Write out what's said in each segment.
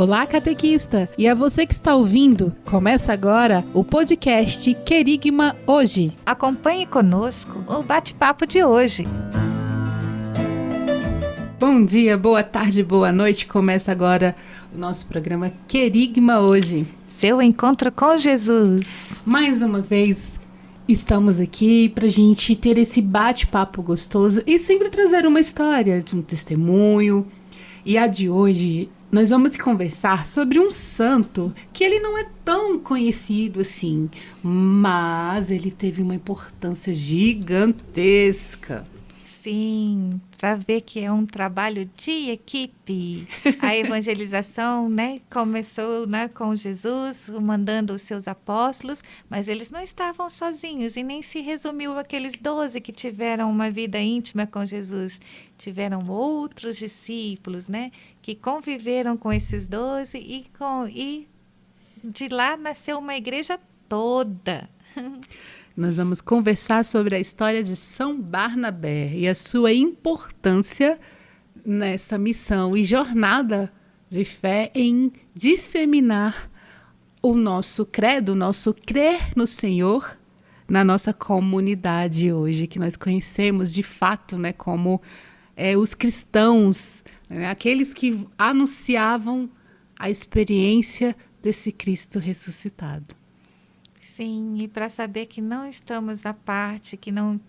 Olá, catequista! E a você que está ouvindo, começa agora o podcast Querigma Hoje. Acompanhe conosco o bate-papo de hoje. Bom dia, boa tarde, boa noite. Começa agora o nosso programa Querigma Hoje. Seu encontro com Jesus. Mais uma vez, estamos aqui para a gente ter esse bate-papo gostoso e sempre trazer uma história de um testemunho. E a de hoje, nós vamos conversar sobre um santo que ele não é tão conhecido assim, mas ele teve uma importância gigantesca. Sim, para ver que é um trabalho de equipe. A evangelização, começou, com Jesus, mandando os seus apóstolos, mas eles não estavam sozinhos e nem se resumiu aqueles 12 que tiveram uma vida íntima com Jesus. Tiveram outros discípulos, que conviveram com esses 12 e de lá nasceu uma igreja toda. Nós vamos conversar sobre a história de São Barnabé e a sua importância nessa missão e jornada de fé em disseminar o nosso credo, o nosso crer no Senhor na nossa comunidade hoje, que nós conhecemos de fato, como os cristãos, aqueles que anunciavam a experiência desse Cristo ressuscitado. Sim, e para saber que não estamos à parte, que não,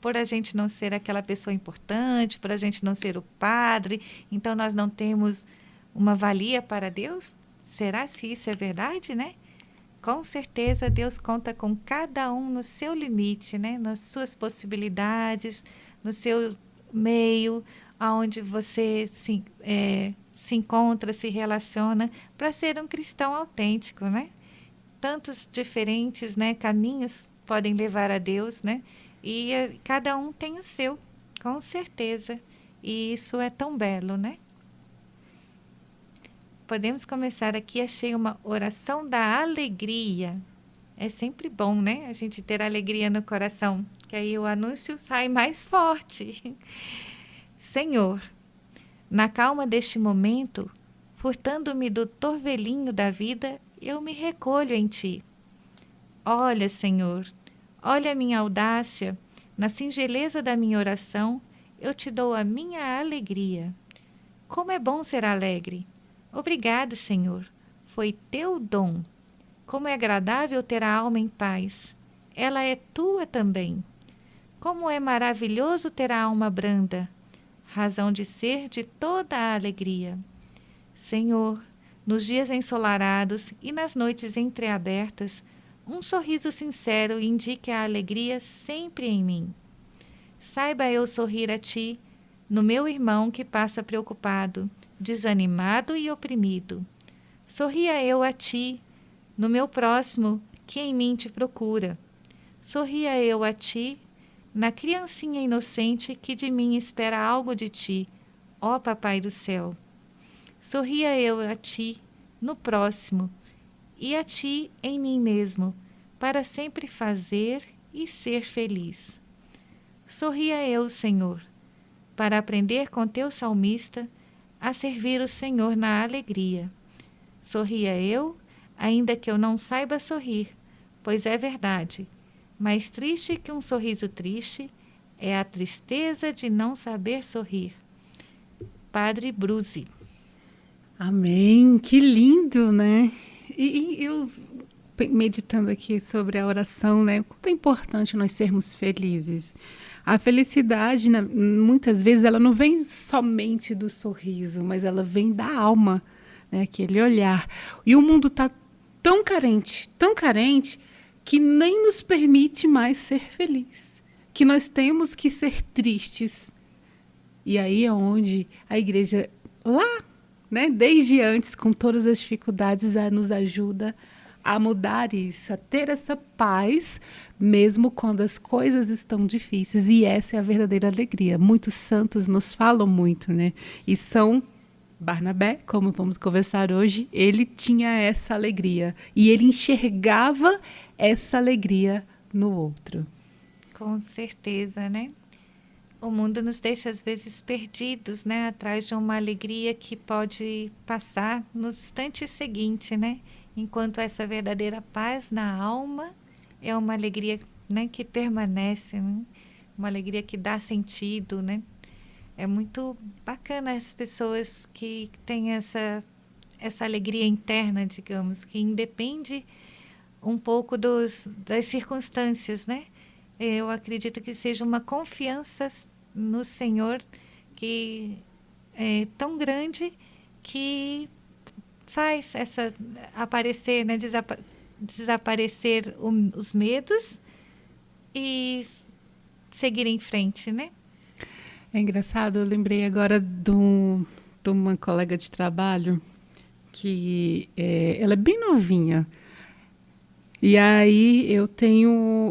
por a gente não ser aquela pessoa importante, por a gente não ser o padre, então nós não temos uma valia para Deus? Será se isso é verdade, Com certeza Deus conta com cada um no seu limite, nas suas possibilidades, no seu meio, aonde você se encontra, se relaciona, para ser um cristão autêntico, Tantos diferentes, caminhos podem levar a Deus, E cada um tem o seu, com certeza. E isso é tão belo, Podemos começar aqui, achei uma oração da alegria. É sempre bom, a gente ter alegria no coração, que aí o anúncio sai mais forte. Senhor, na calma deste momento, furtando-me do torvelinho da vida, eu me recolho em ti. Olha, Senhor, olha a minha audácia, na singeleza da minha oração, eu te dou a minha alegria. Como é bom ser alegre! Obrigado, Senhor, foi teu dom. Como é agradável ter a alma em paz, ela é tua também. Como é maravilhoso ter a alma branda, razão de ser de toda a alegria. Senhor, nos dias ensolarados e nas noites entreabertas, um sorriso sincero indique a alegria sempre em mim. Saiba eu sorrir a ti, no meu irmão que passa preocupado, desanimado e oprimido. Sorria eu a ti, no meu próximo que em mim te procura. Sorria eu a ti, na criancinha inocente que de mim espera algo de ti, ó Papai do céu. Sorria eu a ti, no próximo, e a ti em mim mesmo, para sempre fazer e ser feliz. Sorria eu, Senhor, para aprender com teu salmista a servir o Senhor na alegria. Sorria eu, ainda que eu não saiba sorrir, pois é verdade, mais triste que um sorriso triste é a tristeza de não saber sorrir. Padre Bruzi. Amém, que lindo, E eu meditando aqui sobre a oração, quanto é importante nós sermos felizes. A felicidade, muitas vezes, ela não vem somente do sorriso, mas ela vem da alma, aquele olhar. E o mundo está tão carente, que nem nos permite mais ser feliz, que nós temos que ser tristes. E aí é onde a igreja, lá, desde antes, com todas as dificuldades, nos ajuda a mudar isso, a ter essa paz, mesmo quando as coisas estão difíceis. E essa é a verdadeira alegria. Muitos santos nos falam muito, E São Barnabé, como vamos conversar hoje, ele tinha essa alegria. E ele enxergava essa alegria no outro. Com certeza, o mundo nos deixa às vezes perdidos, né, atrás de uma alegria que pode passar no instante seguinte, né? Enquanto essa verdadeira paz na alma é uma alegria, né, que permanece, né? Uma alegria que dá sentido, né? É muito bacana as pessoas que têm essa alegria interna, digamos, que independe um pouco das circunstâncias, né? Eu acredito que seja uma confiança no Senhor que é tão grande que faz essa aparecer, né? Desaparecer os medos e seguir em frente, né? É engraçado, eu lembrei agora de uma colega de trabalho que ela é bem novinha. E aí eu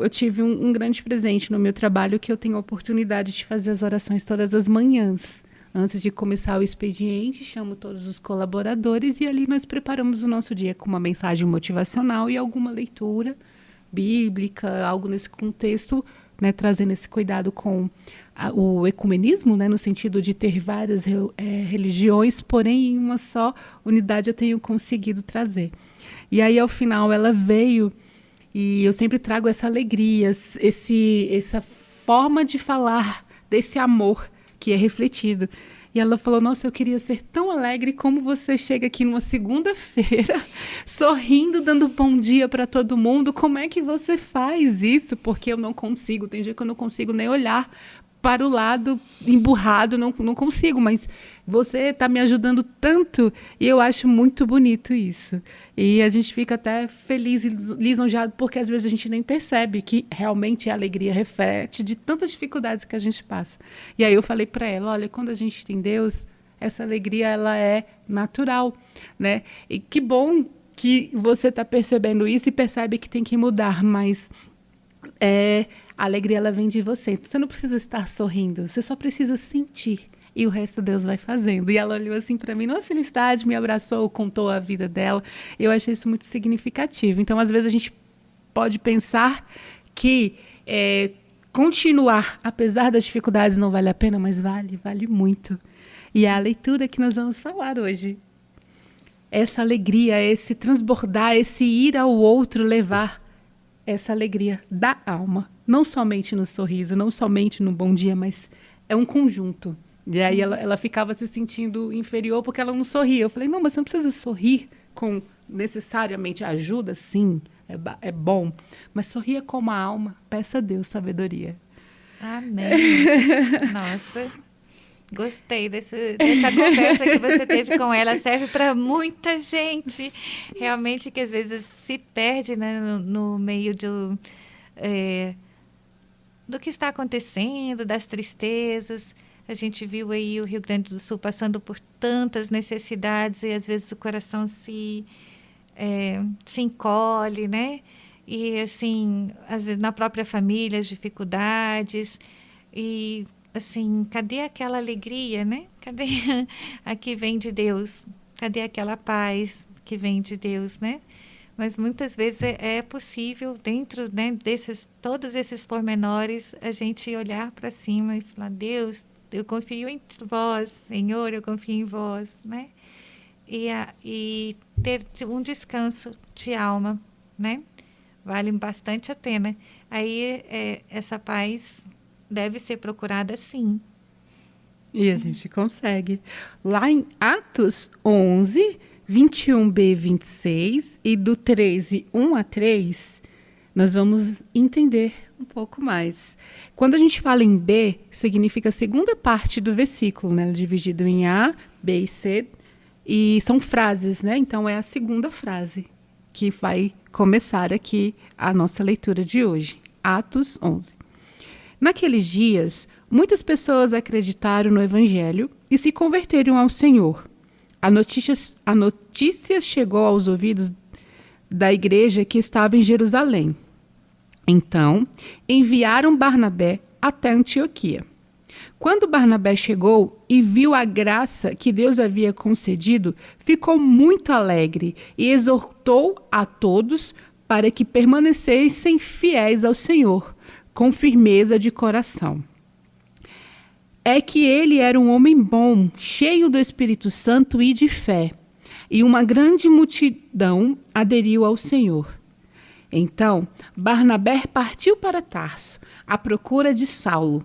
tive um grande presente no meu trabalho, que eu tenho a oportunidade de fazer as orações todas as manhãs. Antes de começar o expediente, chamo todos os colaboradores e ali nós preparamos o nosso dia com uma mensagem motivacional e alguma leitura bíblica, algo nesse contexto, né, trazendo esse cuidado com o ecumenismo, né, no sentido de ter várias religiões, porém em uma só unidade eu tenho conseguido trazer. E aí, ao final, ela veio e eu sempre trago essa alegria, essa forma de falar desse amor que é refletido. E ela falou, nossa, eu queria ser tão alegre como você chega aqui numa segunda-feira, sorrindo, dando bom dia para todo mundo. Como é que você faz isso? Porque eu não consigo, tem dia que eu não consigo nem olhar para o lado emburrado, não consigo, mas você está me ajudando tanto e eu acho muito bonito isso. E a gente fica até feliz e lisonjeado, porque às vezes a gente nem percebe que realmente a alegria reflete de tantas dificuldades que a gente passa. E aí eu falei para ela, olha, quando a gente tem Deus, essa alegria ela é natural, né? E que bom que você está percebendo isso e percebe que tem que mudar, mas a alegria ela vem de você. Você não precisa estar sorrindo, você só precisa sentir. E o resto Deus vai fazendo. E ela olhou assim para mim, numa felicidade, me abraçou, contou a vida dela. Eu achei isso muito significativo. Então, às vezes, a gente pode pensar que continuar, apesar das dificuldades, não vale a pena, mas vale muito. E é a leitura que nós vamos falar hoje. Essa alegria, esse transbordar, esse ir ao outro, levar essa alegria da alma. Não somente no sorriso, não somente no bom dia, mas é um conjunto. E aí ela ficava se sentindo inferior porque ela não sorria. Eu falei, não, mas você não precisa sorrir com necessariamente ajuda, sim, é bom. Mas sorria como a alma, peça a Deus sabedoria. Amém. Nossa, gostei dessa conversa que você teve com ela. Serve para muita gente, realmente, que às vezes se perde, né, no meio do que está acontecendo, das tristezas. A gente viu aí o Rio Grande do Sul passando por tantas necessidades e às vezes o coração se encolhe, né? E assim, às vezes na própria família as dificuldades e assim, cadê aquela alegria, né? Cadê a que vem de Deus? Cadê aquela paz que vem de Deus, né? Mas muitas vezes é possível, dentro, né, todos esses pormenores, a gente olhar para cima e falar, Deus, eu confio em vós, Senhor, eu confio em vós, né? E ter um descanso de alma, né? Vale bastante a pena. Aí essa paz deve ser procurada sim. E a gente consegue. Lá em Atos 11, 21b, 26 e do 13, 1 a 3, nós vamos entender um pouco mais. Quando a gente fala em B, significa a segunda parte do versículo, né? Dividido em A, B e C. E são frases, né? Então é a segunda frase que vai começar aqui a nossa leitura de hoje. Atos 11. Naqueles dias, muitas pessoas acreditaram no Evangelho e se converteram ao Senhor. A notícia chegou aos ouvidos da igreja que estava em Jerusalém. Então, enviaram Barnabé até Antioquia. Quando Barnabé chegou e viu a graça que Deus havia concedido, ficou muito alegre e exortou a todos para que permanecessem fiéis ao Senhor, com firmeza de coração. é que ele era um homem bom, cheio do Espírito Santo e de fé, e uma grande multidão aderiu ao Senhor. Então, Barnabé partiu para Tarso, à procura de Saulo.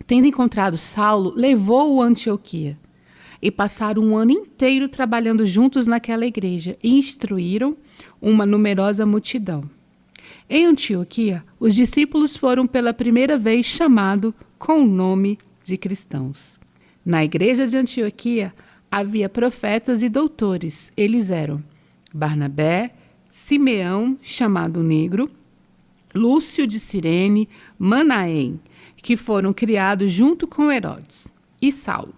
Tendo encontrado Saulo, levou-o a Antioquia. E passaram um ano inteiro trabalhando juntos naquela igreja e instruíram uma numerosa multidão. Em Antioquia, os discípulos foram pela primeira vez chamados com o nome de cristãos. Na igreja de Antioquia havia profetas e doutores. Eles eram Barnabé, Simeão, chamado Negro, Lúcio de Cirene, Manaém, que foram criados junto com Herodes, e Saulo.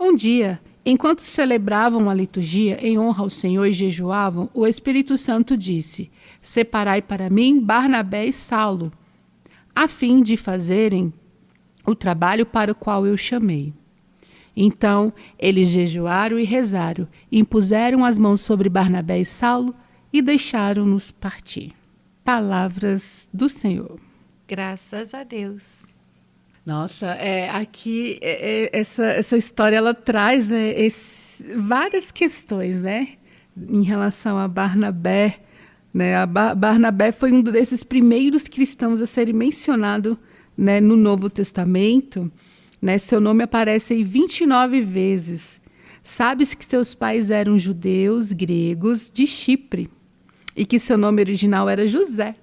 Um dia, enquanto celebravam a liturgia em honra ao Senhor e jejuavam, o Espírito Santo disse: Separai para mim Barnabé e Saulo, a fim de fazerem o trabalho para o qual eu chamei. Então, eles jejuaram e rezaram, impuseram as mãos sobre Barnabé e Saulo e deixaram-nos partir. Palavras do Senhor. Graças a Deus. Nossa, aqui essa história ela traz, né, várias questões, né, em relação a Barnabé. Né, Barnabé foi um desses primeiros cristãos a serem mencionado, né, no Novo Testamento. Né, seu nome aparece aí 29 vezes. Sabe-se que seus pais eram judeus gregos de Chipre e que seu nome original era José.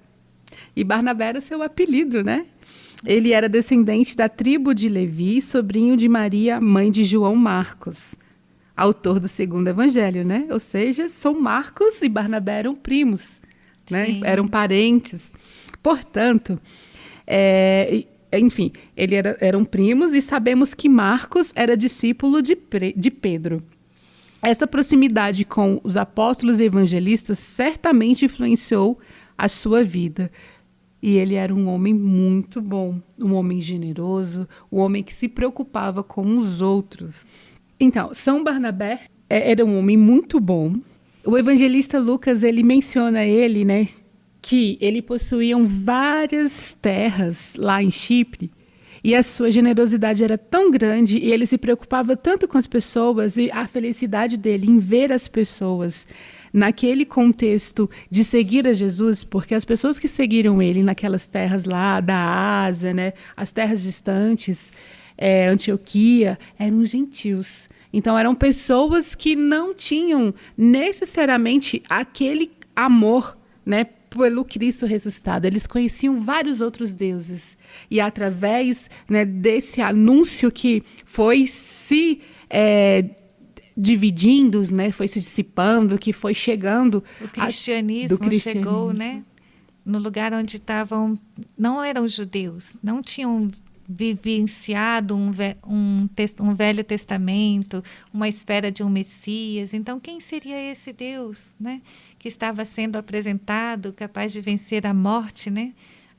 E Barnabé era seu apelido, né? Ele era descendente da tribo de Levi, sobrinho de Maria, mãe de João Marcos, autor do segundo evangelho, né? Ou seja, São Marcos e Barnabé eram primos, né? Eram parentes. Portanto, enfim, eram primos e sabemos que Marcos era discípulo de Pedro. Essa proximidade com os apóstolos e evangelistas certamente influenciou a sua vida. E ele era um homem muito bom, um homem generoso, um homem que se preocupava com os outros. Então, São Barnabé era um homem muito bom. O evangelista Lucas, ele menciona ele, né, que ele possuía várias terras lá em Chipre e a sua generosidade era tão grande e ele se preocupava tanto com as pessoas e a felicidade dele em ver as pessoas naquele contexto de seguir a Jesus, porque as pessoas que seguiram ele naquelas terras lá da Ásia, né, as terras distantes, Antioquia, eram gentios. Então eram pessoas que não tinham necessariamente aquele amor, né, pelo Cristo ressuscitado. Eles conheciam vários outros deuses. E através, né, desse anúncio que foi se dividindo, né, foi se dissipando, que foi chegando... O cristianismo chegou, né, no lugar onde estavam... Não eram judeus, não tinham vivenciado um Velho Testamento, uma espera de um Messias. Então, quem seria esse Deus, né, que estava sendo apresentado, capaz de vencer a morte, né,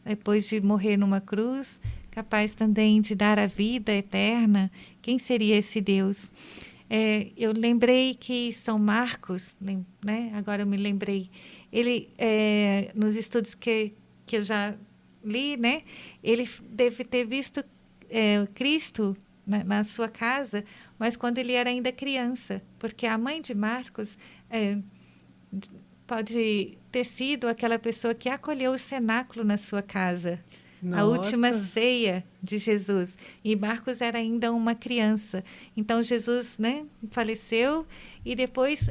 depois de morrer numa cruz, capaz também de dar a vida eterna? Quem seria esse Deus? Eu lembrei que São Marcos, né, agora eu me lembrei, ele, nos estudos que eu já li, né, ele deve ter visto Cristo na sua casa, mas quando ele era ainda criança, porque a mãe de Marcos pode ter sido aquela pessoa que acolheu o cenáculo na sua casa. Nossa. A última ceia de Jesus. E Marcos era ainda uma criança. Então, Jesus, né, faleceu e depois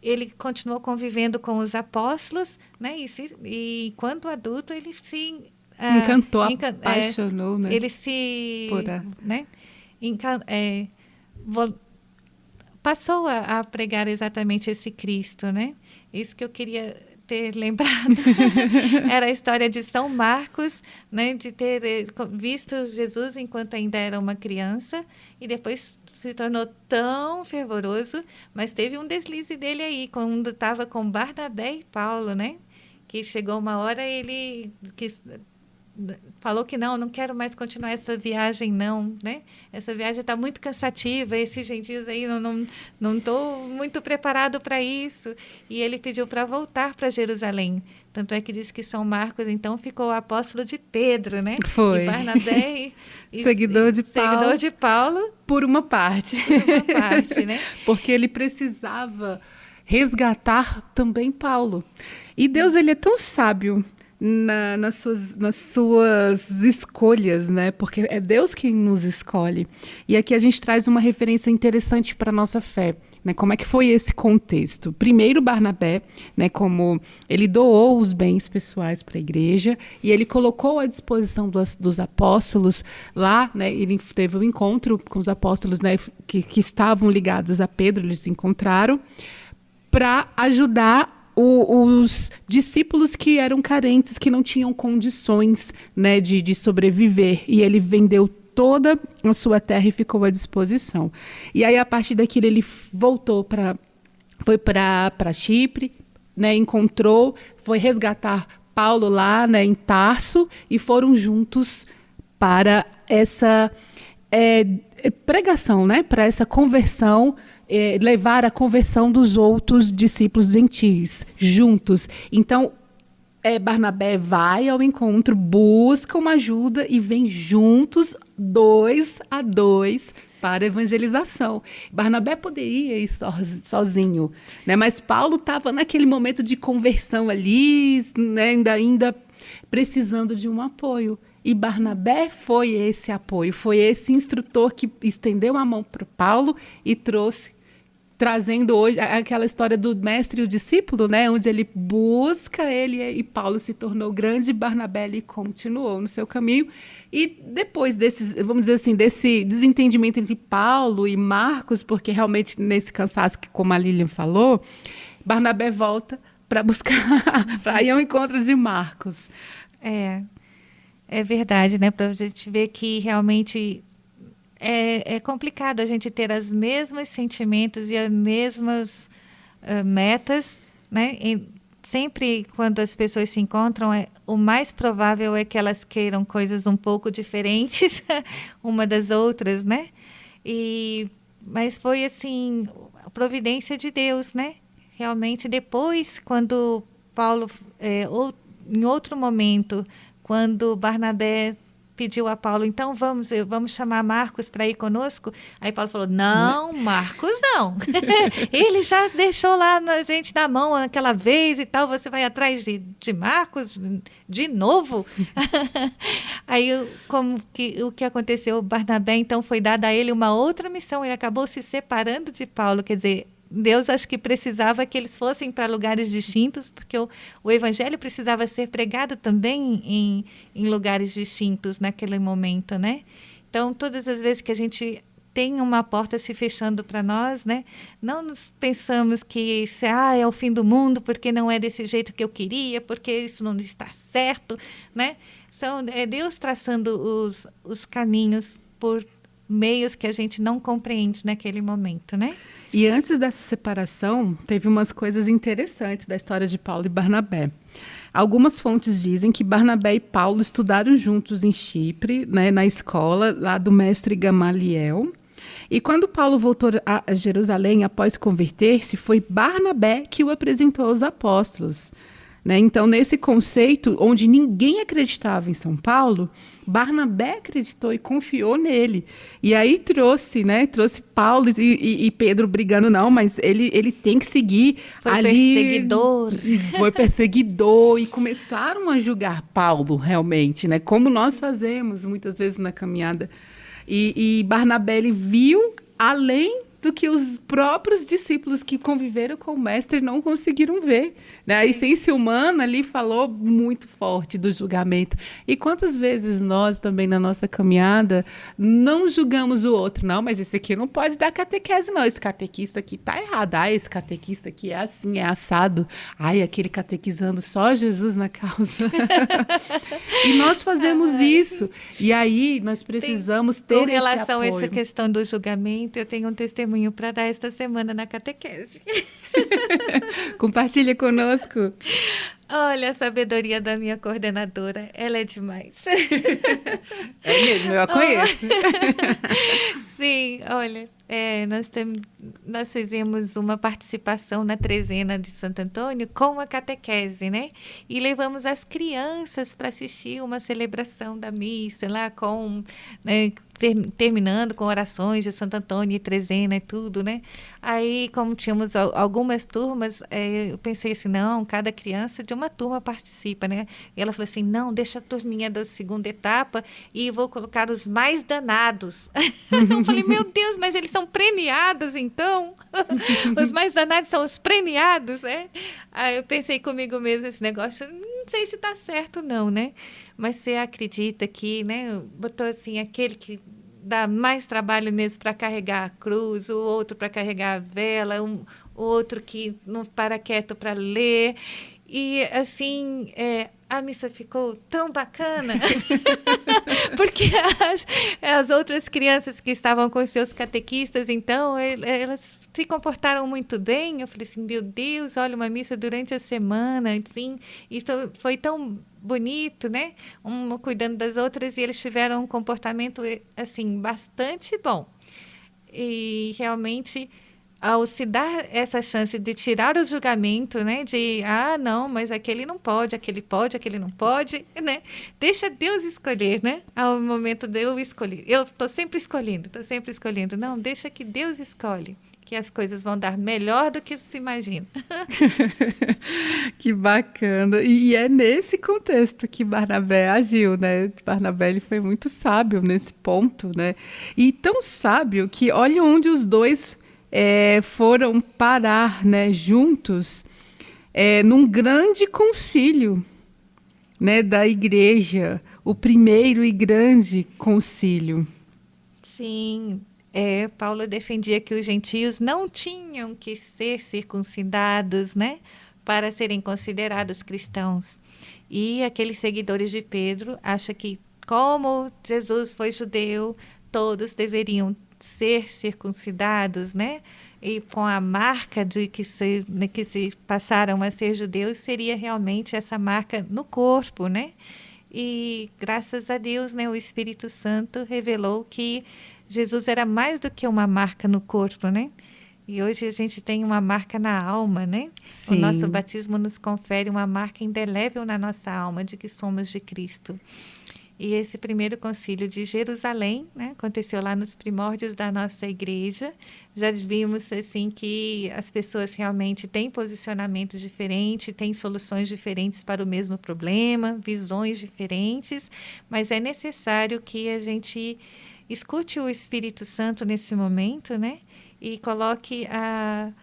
ele continuou convivendo com os apóstolos, né, e quando adulto ele se... encantou, apaixonou, né? Ele se... né, passou a pregar exatamente esse Cristo, né? Isso que eu queria ter lembrado. Era a história de São Marcos, né, de ter visto Jesus enquanto ainda era uma criança e depois se tornou tão fervoroso, mas teve um deslize dele aí, quando estava com Barnabé e Paulo, né? Que chegou uma hora ele falou que não quero mais continuar essa viagem não, né? Essa viagem está muito cansativa, esses gentios aí não estou muito preparado para isso. E ele pediu para voltar para Jerusalém, Tanto é que diz que São Marcos, então, ficou o apóstolo de Pedro, né? Foi. E Barnabé Seguidor de Paulo. Por uma parte. Por uma parte, né? Porque ele precisava resgatar também Paulo. E Deus, ele é tão sábio nas suas escolhas, né? Porque é Deus quem nos escolhe. E aqui a gente traz uma referência interessante para a nossa fé. Né, como é que foi esse contexto? Primeiro, Barnabé, né, como ele doou os bens pessoais para a igreja e ele colocou à disposição dos apóstolos lá, né, ele teve um encontro com os apóstolos, né, que estavam ligados a Pedro, eles se encontraram para ajudar os discípulos que eram carentes, que não tinham condições, né, de sobreviver, e ele vendeu toda a sua terra e ficou à disposição. E aí, a partir daquilo, ele foi para Chipre, né, foi resgatar Paulo lá, né, em Tarso, e foram juntos para essa pregação, né, para essa conversão, levar a conversão dos outros discípulos gentis, juntos. Então, Barnabé vai ao encontro, busca uma ajuda e vem juntos, 2 a 2, para a evangelização. Barnabé poderia ir sozinho, né? Mas Paulo estava naquele momento de conversão ali, né? ainda precisando de um apoio. E Barnabé foi esse apoio, foi esse instrutor que estendeu a mão para Paulo e trazendo hoje aquela história do mestre e o discípulo, né, onde ele busca ele e Paulo se tornou grande, e Barnabé ele continuou no seu caminho. E depois vamos dizer assim, desse desentendimento entre Paulo e Marcos, porque realmente nesse cansaço, que como a Lilian falou, Barnabé volta para buscar, para ir ao encontro de Marcos. É verdade, né, para a gente ver que realmente é complicado a gente ter os mesmos sentimentos e as mesmas metas, né? E sempre quando as pessoas se encontram, o mais provável é que elas queiram coisas um pouco diferentes uma das outras, né? Mas foi assim, a providência de Deus, né? Realmente depois, quando Paulo, em outro momento, quando Barnabé pediu a Paulo, então vamos chamar Marcos para ir conosco. Aí Paulo falou, não, Marcos não. Ele já deixou lá a gente na mão aquela vez e tal, você vai atrás de Marcos de novo? Aí o que aconteceu, Barnabé então foi dada a ele uma outra missão, ele acabou se separando de Paulo, quer dizer, Deus acho que precisava que eles fossem para lugares distintos, porque o evangelho precisava ser pregado também em lugares distintos naquele momento, né? Então, todas as vezes que a gente tem uma porta se fechando para nós, né? Não nos pensamos que é o fim do mundo, porque não é desse jeito que eu queria, porque isso não está certo, né? É Deus traçando os caminhos por meios que a gente não compreende naquele momento, né? E antes dessa separação, teve umas coisas interessantes da história de Paulo e Barnabé. Algumas fontes dizem que Barnabé e Paulo estudaram juntos em Chipre, né, na escola lá do mestre Gamaliel. E quando Paulo voltou a Jerusalém após converter-se, foi Barnabé que o apresentou aos apóstolos. Né? Então, nesse conceito, onde ninguém acreditava em São Paulo, Barnabé acreditou e confiou nele. E aí trouxe Paulo e Pedro brigando, não, mas ele tem que seguir perseguidor. Foi perseguidor. E começaram a julgar Paulo, realmente, né? Como nós fazemos muitas vezes na caminhada. E Barnabé, ele viu além do que os próprios discípulos que conviveram com o mestre não conseguiram ver. Né? A essência humana ali falou muito forte do julgamento. E quantas vezes nós também na nossa caminhada não julgamos o outro? Não, mas esse aqui não pode dar catequese, não. Esse catequista aqui tá errado. Esse catequista aqui é assim, é assado. Aquele catequizando só Jesus na causa. E nós fazemos isso. E aí nós precisamos ter esse apoio. Com relação a essa questão do julgamento, eu tenho um testemunho para dar esta semana na catequese. Compartilha conosco. Olha, a sabedoria da minha coordenadora, ela é demais. É mesmo, eu a conheço. Sim, olha, Nós fizemos uma participação na trezena de Santo Antônio com a catequese, né? E levamos as crianças para assistir uma celebração da missa lá né, terminando com orações de Santo Antônio e trezena e tudo, né? Aí, como tínhamos algumas turmas, eu pensei assim, não, cada criança de uma turma participa, né? E ela falou assim, não, deixa a turminha da segunda etapa e vou colocar os mais danados. Eu falei, meu Deus, mas eles são premiados, então? Os mais danados são os premiados, né? Aí eu pensei comigo mesmo, esse negócio, não sei se está certo não, né? Mas você acredita que, né, botou assim, aquele que dá mais trabalho mesmo para carregar a cruz, o outro para carregar a vela, o outro que não para quieto para ler. E, assim, a missa ficou tão bacana, porque as outras crianças que estavam com seus catequistas, então, elas se comportaram muito bem. Eu falei assim, meu Deus, olha, uma missa durante a semana, assim, isso foi tão bonito, né? Uma cuidando das outras, e eles tiveram um comportamento, assim, bastante bom. E, realmente, ao se dar essa chance de tirar o julgamento, né, de, não, mas aquele não pode, aquele pode, aquele não pode, né, deixa Deus escolher, né, ao momento de eu escolher, eu estou sempre escolhendo, não, deixa que Deus escolhe, que as coisas vão dar melhor do que se imagina. Que bacana, e é nesse contexto que Barnabé agiu, né, Barnabé ele foi muito sábio nesse ponto, né, e tão sábio que olha onde os dois foram parar, né, juntos num grande concílio, né, da igreja, o primeiro e grande concílio. Sim, Paulo defendia que os gentios não tinham que ser circuncidados, né, para serem considerados cristãos. E aqueles seguidores de Pedro acham que, como Jesus foi judeu, todos deveriam ser circuncidados, né? E com a marca de que se passaram a ser judeus, seria realmente essa marca no corpo, né? E graças a Deus, né, o Espírito Santo revelou que Jesus era mais do que uma marca no corpo, né? E hoje a gente tem uma marca na alma, né? Sim. O nosso batismo nos confere uma marca indelével na nossa alma de que somos de Cristo. E esse primeiro concílio de Jerusalém, né, aconteceu lá nos primórdios da nossa igreja. Já vimos assim que as pessoas realmente têm posicionamentos diferentes, têm soluções diferentes para o mesmo problema, visões diferentes, mas é necessário que a gente escute o Espírito Santo nesse momento, né, e coloque à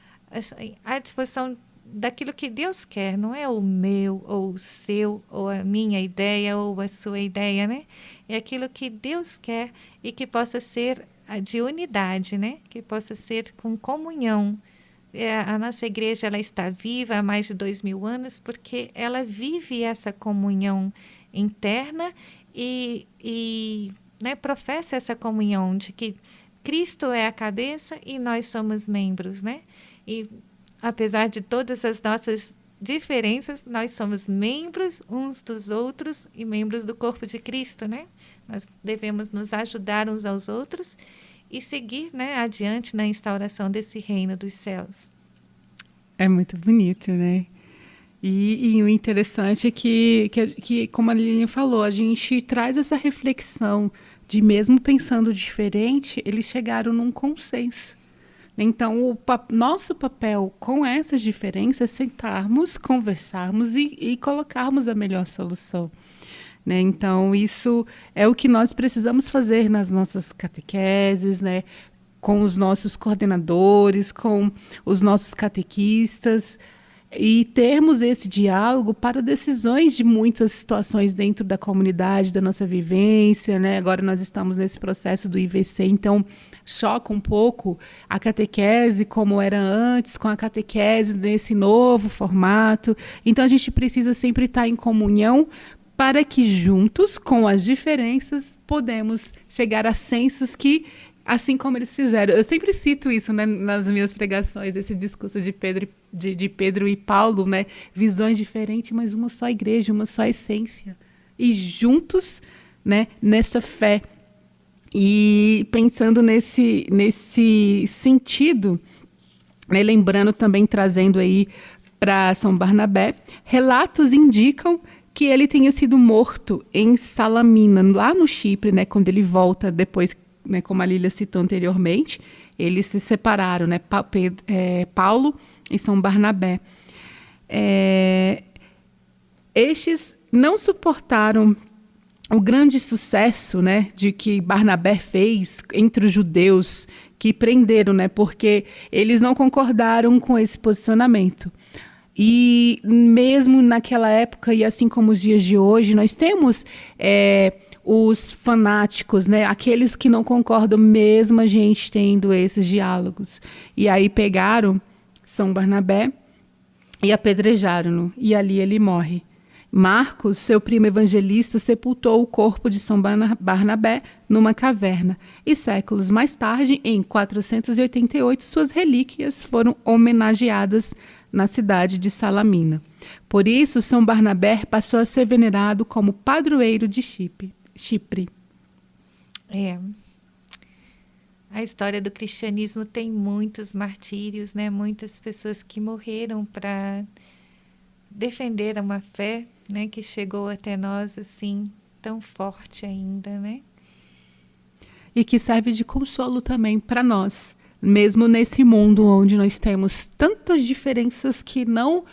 disposição daquilo que Deus quer, não é o meu, ou o seu, ou a minha ideia, ou a sua ideia, né? É aquilo que Deus quer e que possa ser de unidade, né? Que possa ser com comunhão. A nossa igreja ela está viva há mais de 2000 anos porque ela vive essa comunhão interna e né, professa essa comunhão de que Cristo é a cabeça e nós somos membros, né? E apesar de todas as nossas diferenças, nós somos membros uns dos outros e membros do corpo de Cristo, né? Nós devemos nos ajudar uns aos outros e seguir, né, adiante na instauração desse reino dos céus. É muito bonito, né? E o interessante é que, como a Lilian falou, a gente traz essa reflexão de mesmo pensando diferente, eles chegaram num consenso. Então, nosso papel com essas diferenças é sentarmos, conversarmos e colocarmos a melhor solução. Né? Então, isso é o que nós precisamos fazer nas nossas catequeses, né? Com os nossos coordenadores, com os nossos catequistas, e termos esse diálogo para decisões de muitas situações dentro da comunidade, da nossa vivência, né? Agora nós estamos nesse processo do IVC, então choca um pouco a catequese como era antes, com a catequese nesse novo formato. Então a gente precisa sempre estar em comunhão para que juntos, com as diferenças, podemos chegar a sensos que assim como eles fizeram. Eu sempre cito isso, né, nas minhas pregações, esse discurso de Pedro e Paulo, né, visões diferentes, mas uma só igreja, uma só essência. E juntos, né, nessa fé. E pensando nesse sentido, né, lembrando também, trazendo aí para São Barnabé, relatos indicam que ele tenha sido morto em Salamina, lá no Chipre, né, quando ele volta depois, né, como a Lília citou anteriormente, eles se separaram, né, Paulo e São Barnabé. Estes não suportaram o grande sucesso, né, de que Barnabé fez entre os judeus que prenderam, né, porque eles não concordaram com esse posicionamento. E mesmo naquela época, e assim como os dias de hoje, nós temos os fanáticos, né, aqueles que não concordam, mesmo a gente tendo esses diálogos. E aí pegaram São Barnabé e apedrejaram-no, e ali ele morre. Marcos, seu primo evangelista, sepultou o corpo de São Barnabé numa caverna. E séculos mais tarde, em 488, suas relíquias foram homenageadas na cidade de Salamina. Por isso, São Barnabé passou a ser venerado como padroeiro de Chipre. A história do cristianismo tem muitos martírios, né? Muitas pessoas que morreram para defender uma fé, né, que chegou até nós assim tão forte ainda, né? E que serve de consolo também para nós, mesmo nesse mundo onde nós temos tantas diferenças que não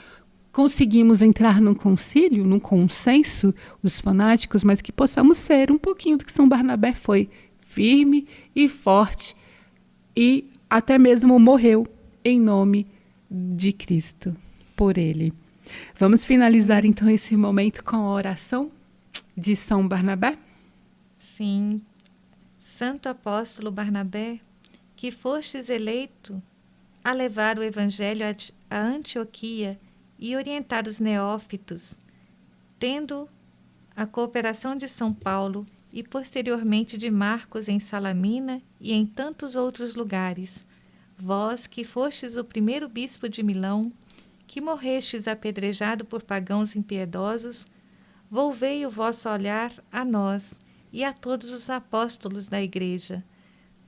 conseguimos entrar num concílio, num consenso, os fanáticos, mas que possamos ser um pouquinho do que São Barnabé foi, firme e forte, e até mesmo morreu em nome de Cristo, por ele. Vamos finalizar então esse momento com a oração de São Barnabé? Sim. Santo apóstolo Barnabé, que fostes eleito a levar o evangelho a Antioquia e orientar os neófitos, tendo a cooperação de São Paulo e posteriormente de Marcos em Salamina e em tantos outros lugares, vós que fostes o primeiro bispo de Milão, que morrestes apedrejado por pagãos impiedosos, volvei o vosso olhar a nós e a todos os apóstolos da Igreja,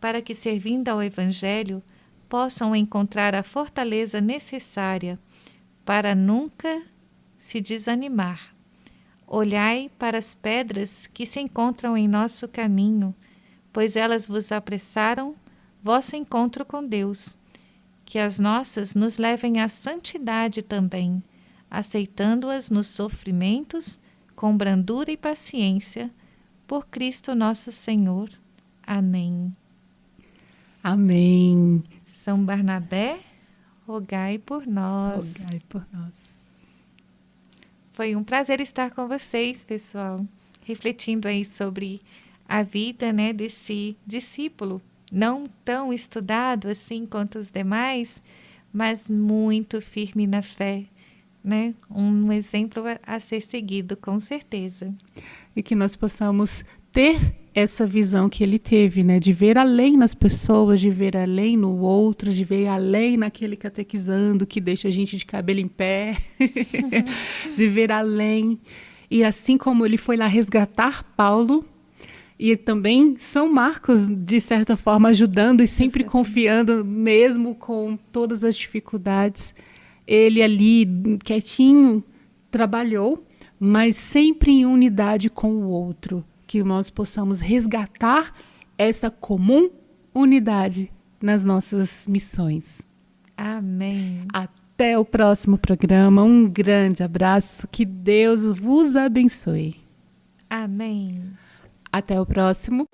para que, servindo ao Evangelho, possam encontrar a fortaleza necessária para nunca se desanimar. Olhai para as pedras que se encontram em nosso caminho, pois elas vos apressaram vosso encontro com Deus. Que as nossas nos levem à santidade também, aceitando-as nos sofrimentos, com brandura e paciência, por Cristo nosso Senhor. Amém. Amém. São Barnabé, rogai por nós. Rogai por nós. Foi um prazer estar com vocês, pessoal, refletindo aí sobre a vida, né, desse discípulo, não tão estudado assim quanto os demais, mas muito firme na fé, né? Um exemplo a ser seguido, com certeza. E que nós possamos ter essa visão que ele teve, né? De ver além nas pessoas, de ver além no outro, de ver além naquele catequizando que deixa a gente de cabelo em pé, de ver além. E assim como ele foi lá resgatar Paulo, e também São Marcos, de certa forma, ajudando e sempre confiando, mesmo com todas as dificuldades. Ele ali, quietinho, trabalhou, mas sempre em unidade com o outro. Que nós possamos resgatar essa comum unidade nas nossas missões. Amém. Até o próximo programa. Um grande abraço. Que Deus vos abençoe. Amém. Até o próximo.